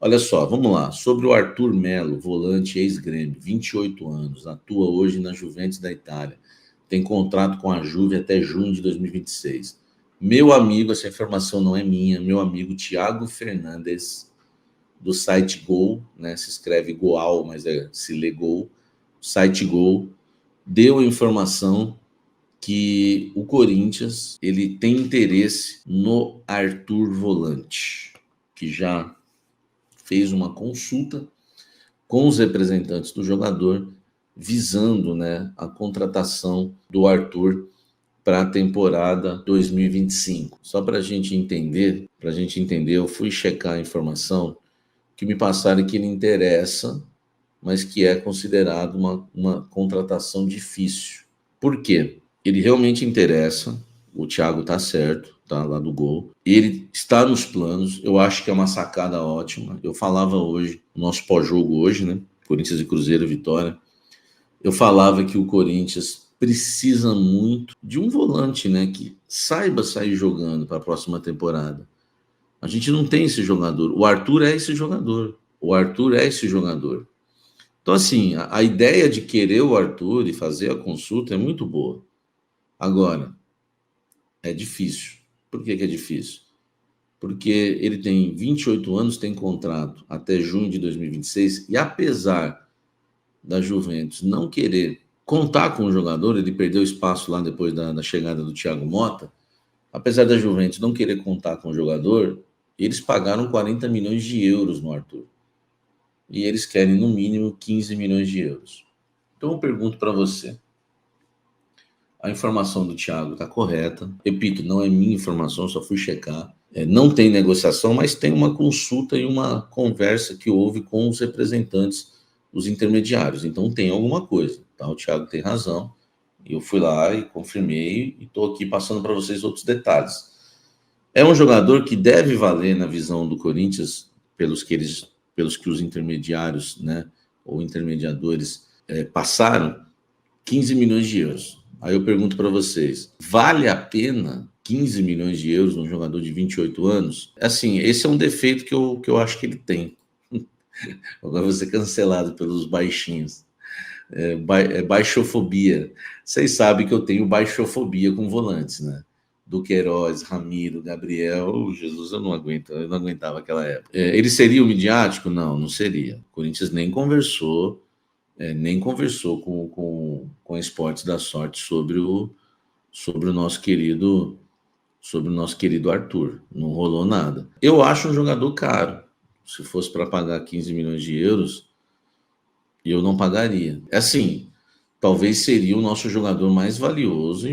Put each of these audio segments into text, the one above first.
Olha só, vamos lá. Sobre o Arthur Melo, volante ex-Grêmio, 28 anos, atua hoje na Juventus da Itália. Tem contrato com a Juve até junho de 2026. Meu amigo, essa informação não é minha, meu amigo Thiago Fernandes, do site Gol, né? Se escreve Goal, mas se lê Gol. O site Gol deu a informação que o Corinthians ele tem interesse no Arthur volante, que já fez uma consulta com os representantes do jogador, visando, né, a contratação do Arthur para a temporada 2025. Só para a gente entender, eu fui checar a informação que me passaram que ele interessa, mas que é considerado uma contratação difícil. Por quê? Ele realmente interessa, o Thiago tá certo, tá lá do Gol. Ele está nos planos, eu acho que é uma sacada ótima. Eu falava hoje, no nosso pós-jogo hoje, né? Corinthians e Cruzeiro, vitória. Eu falava que o Corinthians precisa muito de um volante, né? Que saiba sair jogando para a próxima temporada. A gente não tem esse jogador. O Arthur é esse jogador. Então, assim, a ideia de querer o Arthur e fazer a consulta é muito boa. Agora, é difícil. Por que é difícil? Porque ele tem 28 anos, tem contrato até junho de 2026, e apesar da Juventus não querer contar com o jogador, ele perdeu espaço lá depois da chegada do Thiago Motta, apesar da Juventus não querer contar com o jogador, eles pagaram 40 milhões de euros no Arthur. E eles querem, no mínimo, 15 milhões de euros. Então eu pergunto para você, a informação do Thiago está correta. Repito, não é minha informação, só fui checar. Não tem negociação, mas tem uma consulta e uma conversa que houve com os representantes, os intermediários. Então tem alguma coisa, tá? O Thiago tem razão. Eu fui lá e confirmei e estou aqui passando para vocês outros detalhes. É um jogador que deve valer, na visão do Corinthians, pelos que os intermediários, né, ou intermediadores passaram, 15 milhões de euros. Aí eu pergunto para vocês, vale a pena 15 milhões de euros num jogador de 28 anos? Assim, esse é um defeito que eu acho que ele tem. Agora vou ser cancelado pelos baixinhos. Baixofobia. Vocês sabem que eu tenho baixofobia com volantes, né? Duqueiroz, Ramiro, Gabriel, Jesus, eu não aguentava aquela época. Ele seria o midiático? Não, não seria. O Corinthians nem conversou com a Esportes da Sorte sobre o nosso querido Arthur. Não rolou nada. Eu acho um jogador caro. Se fosse para pagar 15 milhões de euros, eu não pagaria. Assim, talvez seria o nosso jogador mais valioso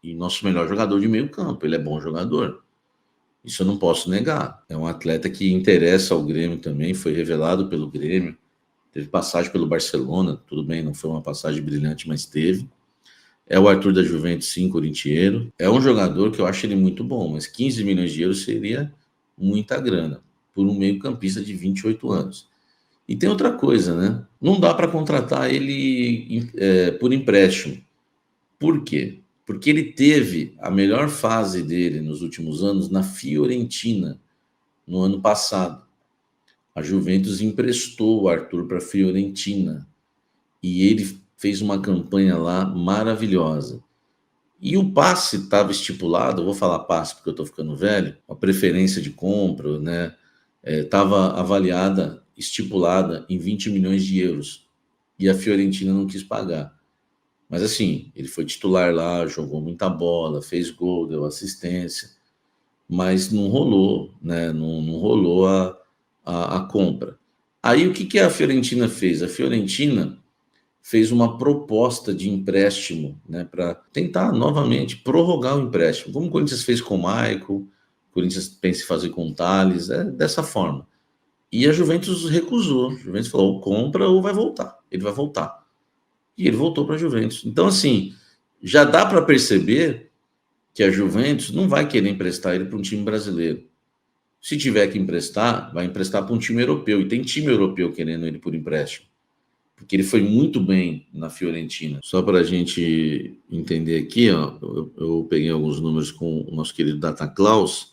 e nosso melhor jogador de meio campo. Ele é bom jogador. Isso eu não posso negar. É um atleta que interessa ao Grêmio também, foi revelado pelo Grêmio. Teve passagem pelo Barcelona, tudo bem, não foi uma passagem brilhante, mas teve. É o Arthur da Juventus, sim, corintiano. É um jogador que eu acho ele muito bom, mas 15 milhões de euros seria muita grana por um meio-campista de 28 anos. E tem outra coisa, né? Não dá para contratar ele por empréstimo. Por quê? Porque ele teve a melhor fase dele nos últimos anos na Fiorentina, no ano passado. A Juventus emprestou o Arthur para a Fiorentina e ele fez uma campanha lá maravilhosa. E o passe estava estipulado, eu vou falar passe porque eu estou ficando velho, a preferência de compra, né? Estava avaliada, estipulada em 20 milhões de euros. E a Fiorentina não quis pagar. Mas assim, ele foi titular lá, jogou muita bola, fez gol, deu assistência, mas não rolou, né? Não rolou a compra. Aí o que a Fiorentina fez? A Fiorentina fez uma proposta de empréstimo, né, para tentar novamente prorrogar o empréstimo, como o Corinthians fez com o Maicon, o Corinthians pensa em fazer com o Thales, dessa forma. E a Juventus recusou. A Juventus falou, ou compra ou vai voltar. Ele vai voltar. E ele voltou para a Juventus. Então, assim, já dá para perceber que a Juventus não vai querer emprestar ele para um time brasileiro. Se tiver que emprestar, vai emprestar para um time europeu. E tem time europeu querendo ele por empréstimo. Porque ele foi muito bem na Fiorentina. Só para a gente entender aqui, ó, eu peguei alguns números com o nosso querido Data Klaus.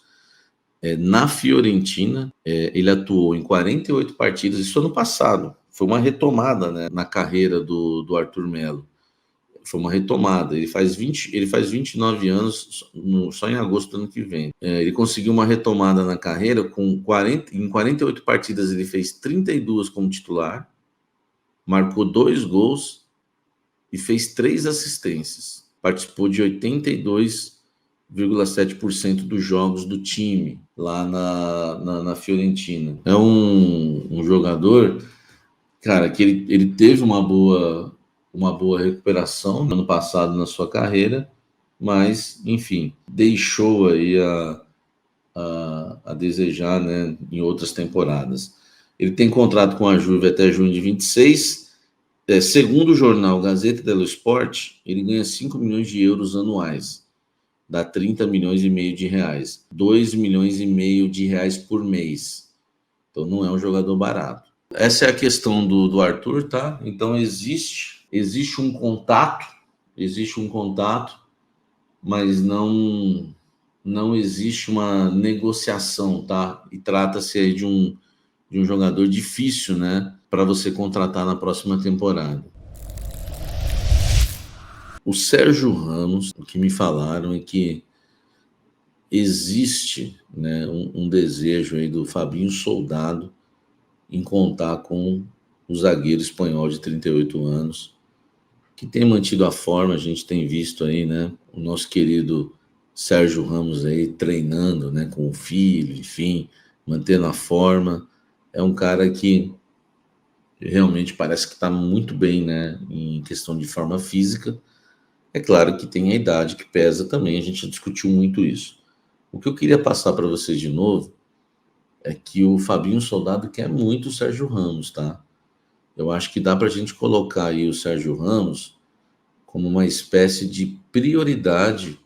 Na Fiorentina, ele atuou em 48 partidas, isso ano passado. Foi uma retomada, né, na carreira do Arthur Melo. Foi uma retomada. Ele faz 29 anos só em agosto do ano que vem. Ele conseguiu uma retomada na carreira em 48 partidas ele fez 32 como titular, marcou 2 gols e fez 3 assistências. Participou de 82,7% dos jogos do time lá na Fiorentina. É um jogador, cara, que ele teve uma boa recuperação no ano passado na sua carreira, mas, enfim, deixou aí a desejar, né, em outras temporadas. Ele tem contrato com a Juve até junho de 26. Segundo o jornal Gazeta dello Sport, ele ganha 5 milhões de euros anuais, dá 30 milhões e meio de reais, 2 milhões e meio de reais por mês. Então não é um jogador barato. Essa é a questão do Arthur, tá? Então existe um contato, mas não existe uma negociação, tá? E trata-se aí de um jogador difícil, né, para você contratar na próxima temporada. O Sérgio Ramos, o que me falaram é que existe, né, um desejo aí do Fabinho Soldado em contar com o zagueiro espanhol de 38 anos, que tem mantido a forma. A gente tem visto aí, né, o nosso querido Sérgio Ramos aí treinando, né, com o filho, enfim, mantendo a forma. É um cara que realmente parece que está muito bem, né, em questão de forma física. É claro que tem a idade que pesa também, a gente discutiu muito isso. O que eu queria passar para vocês de novo é que o Fabinho Soldado quer muito o Sérgio Ramos, tá? Eu acho que dá para a gente colocar aí o Sérgio Ramos como uma espécie de prioridade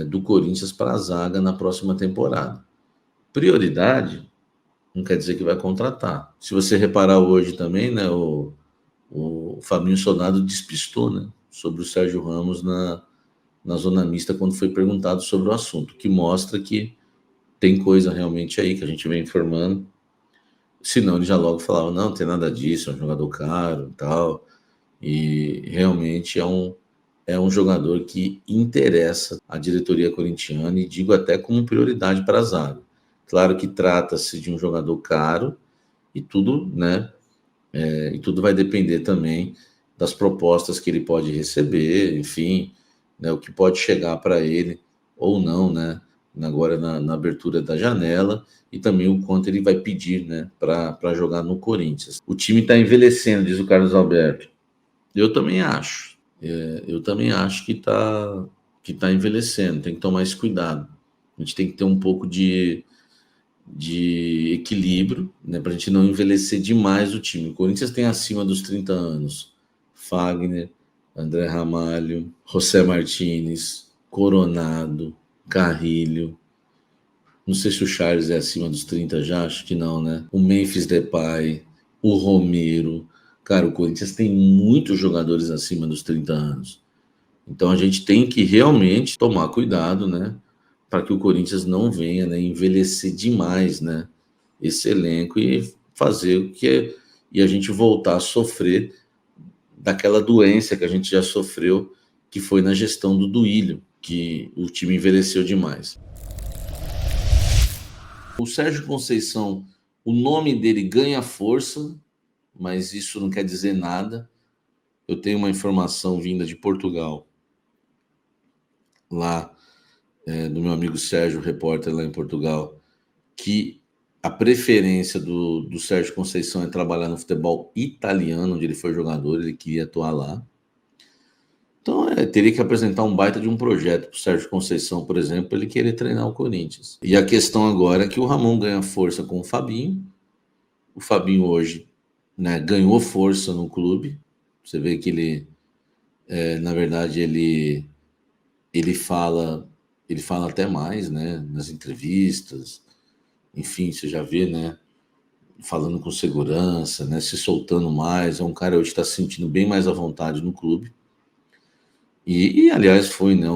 do Corinthians para a zaga na próxima temporada. Prioridade não quer dizer que vai contratar. Se você reparar hoje também, né, o Fabinho Soldado despistou, né, sobre o Sérgio Ramos na zona mista quando foi perguntado sobre o assunto, que mostra que tem coisa realmente aí que a gente vem informando. Senão ele já logo falava, não tem nada disso, é um jogador caro e tal. E realmente é um jogador que interessa a diretoria corintiana, e digo até como prioridade para a zaga. Claro que trata-se de um jogador caro e tudo, né? E tudo vai depender também das propostas que ele pode receber, enfim, né, o que pode chegar para ele ou não, né? Agora na abertura da janela, e também o quanto ele vai pedir, né, para jogar no Corinthians. O time está envelhecendo, diz o Carlos Alberto. Eu também acho. Eu também acho que tá envelhecendo, tem que tomar esse cuidado. A gente tem que ter um pouco de equilíbrio, né, para a gente não envelhecer demais o time. O Corinthians tem acima dos 30 anos Fagner, André Ramalho, José Martínez, Coronado, Carrilho. Não sei se o Charles é acima dos 30 já, acho que não, né? O Memphis Depay, o Romero. Cara, o Corinthians tem muitos jogadores acima dos 30 anos. Então a gente tem que realmente tomar cuidado, né, para que o Corinthians não venha, né, envelhecer demais, né, esse elenco e fazer o que e a gente voltar a sofrer daquela doença que a gente já sofreu, que foi na gestão do Duílio, que o time envelheceu demais. O Sérgio Conceição, o nome dele ganha força, mas isso não quer dizer nada. Eu tenho uma informação vinda de Portugal, lá do meu amigo Sérgio, repórter lá em Portugal, que a preferência do Sérgio Conceição é trabalhar no futebol italiano, onde ele foi jogador, ele queria atuar lá. Então, teria que apresentar um baita de um projeto para o Sérgio Conceição, por exemplo, para ele querer treinar o Corinthians. E a questão agora é que o Ramon ganha força com o Fabinho. O Fabinho hoje, né, ganhou força no clube. Você vê que ele, na verdade, ele fala até mais, né, nas entrevistas. Enfim, você já vê, né, falando com segurança, né, se soltando mais. É um cara hoje que está se sentindo bem mais à vontade no clube. E aliás, foi, né,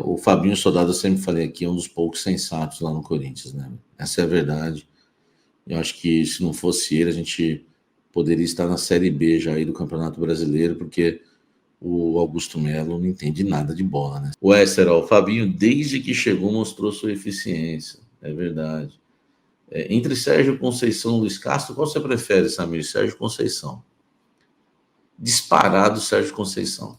O Fabinho Soldado, eu sempre falei aqui, é um dos poucos sensatos lá no Corinthians, né? Essa é a verdade. Eu acho que se não fosse ele, a gente poderia estar na Série B já aí do Campeonato Brasileiro, porque o Augusto Melo não entende nada de bola, né? O o Fabinho, desde que chegou, mostrou sua eficiência. É verdade. Entre Sérgio Conceição e Luiz Castro, qual você prefere, Samir? Sérgio Conceição. Disparado Sérgio Conceição.